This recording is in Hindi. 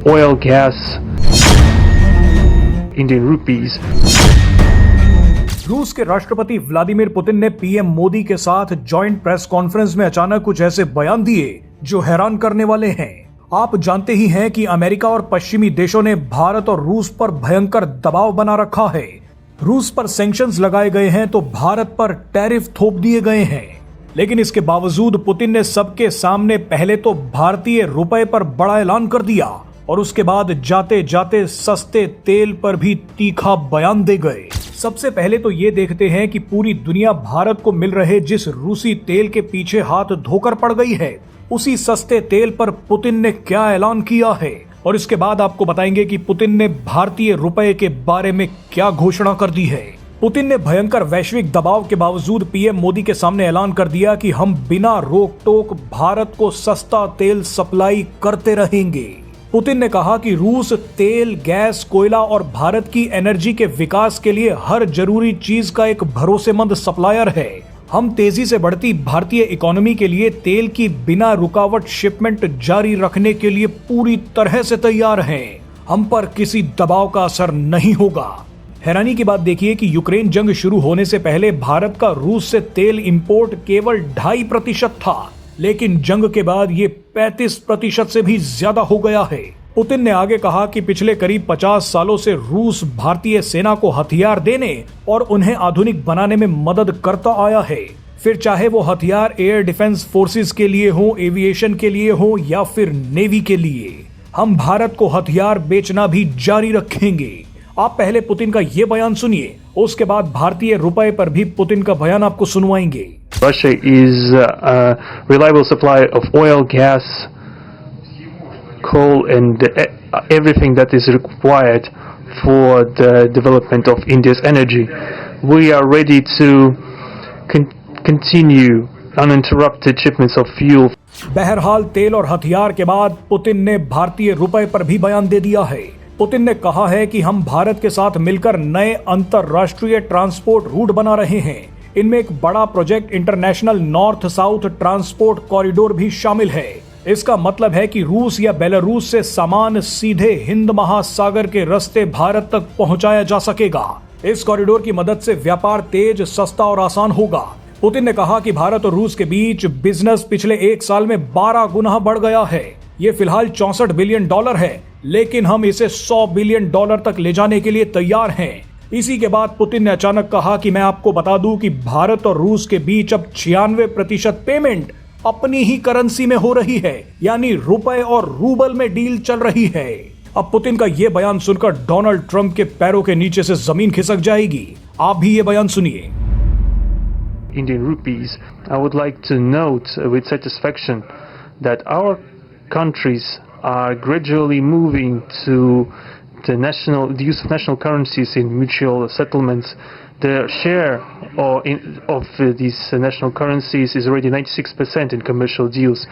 oil, gas, Indian rupees. रूस के राष्ट्रपति व्लादिमीर पुतिन ने पीएम मोदी के साथ जॉइंट प्रेस कॉन्फ्रेंस में अचानक कुछ ऐसे बयान दिए जो हैरान करने वाले हैं। आप जानते ही हैं कि अमेरिका और पश्चिमी देशों ने भारत और रूस पर भयंकर दबाव बना रखा है। रूस पर सैंक्शंस लगाए गए हैं तो भारत पर टैरिफ थोप दिए गए हैं। लेकिन इसके बावजूद पुतिन ने सबके सामने पहले तो भारतीय रुपए पर बड़ा ऐलान कर दिया और उसके बाद जाते जाते सस्ते तेल पर भी तीखा बयान दे गए। सबसे पहले तो ये देखते हैं कि पूरी दुनिया भारत को मिल रहे जिस रूसी तेल के पीछे हाथ धोकर पड़ गई है, उसी सस्ते तेल पर पुतिन ने क्या ऐलान किया है। और इसके बाद आपको बताएंगे कि पुतिन ने भारतीय रुपए के बारे में क्या घोषणा कर दी है। पुतिन ने भयंकर वैश्विक दबाव के बावजूद पीएम मोदी के सामने ऐलान कर दिया कि हम बिना रोक टोक भारत को सस्ता तेल सप्लाई करते रहेंगे। पुतिन ने कहा कि रूस तेल, गैस, कोयला और भारत की एनर्जी के विकास के लिए हर जरूरी चीज का एक भरोसेमंद सप्लायर है। हम तेजी से बढ़ती भारतीय इकोनॉमी के लिए तेल की बिना रुकावट शिपमेंट जारी रखने के लिए पूरी तरह से तैयार हैं। हम पर किसी दबाव का असर नहीं होगा। हैरानी की बात देखिए कि यूक्रेन जंग शुरू होने से पहले भारत का रूस से तेल इंपोर्ट केवल 2.5% था, लेकिन जंग के बाद ये 35% से भी ज्यादा हो गया है। पुतिन ने आगे कहा कि पिछले करीब 50 सालों से रूस भारतीय सेना को हथियार देने और उन्हें आधुनिक बनाने में मदद करता आया है, फिर चाहे वो हथियार एयर डिफेंस फोर्सेस के लिए हो, एविएशन के लिए हो या फिर नेवी के लिए। हम भारत को हथियार बेचना भी जारी रखेंगे। आप पहले पुतिन का ये बयान सुनिए, उसके बाद भारतीय रुपए पर भी पुतिन का बयान आपको सुनवाएंगे। Russia is a reliable supplier of oil, gas, coal and everything that is required for the development of India's energy. We are ready to continue uninterrupted shipments of fuel. बहरहाल तेल और हथियार के बाद पुतिन ने भारतीय रुपए पर भी बयान दे दिया है। पुतिन ने कहा है कि हम भारत के साथ मिलकर नए अंतरराष्ट्रीय ट्रांसपोर्ट रूट बना रहे हैं। इनमें एक बड़ा project international north south transport corridor भी शामिल है। इसका मतलब है कि रूस या बेलारूस से सामान सीधे हिंद महासागर के रास्ते भारत तक पहुंचाया जा सकेगा। इस कॉरिडोर की मदद से व्यापार तेज, सस्ता और आसान होगा। पुतिन ने कहा कि भारत और रूस के बीच बिजनेस पिछले 1 साल में 12 गुना बढ़ गया है। ये फिलहाल $64 बिलियन है, लेकिन हम इसे $100 बिलियन तक ले जाने के लिए तैयार हैं। इसी के बाद पुतिन ने अचानक कहा कि मैं आपको बता दूं कि भारत और रूस के बीच अब 96% पेमेंट अपनी ही करेंसी में हो रही है, यानी रुपए और रूबल में डील चल रही है। अब पुतिन का यह बयान सुनकर डोनाल्ड ट्रंप के पैरों के नीचे से जमीन खिसक जाएगी। आप भी ये बयान सुनिए। Indian rupees. I would like to note with satisfaction that our countries are gradually moving to the use of national currencies in mutual settlements. The share of these national currencies is already 96% in commercial deals.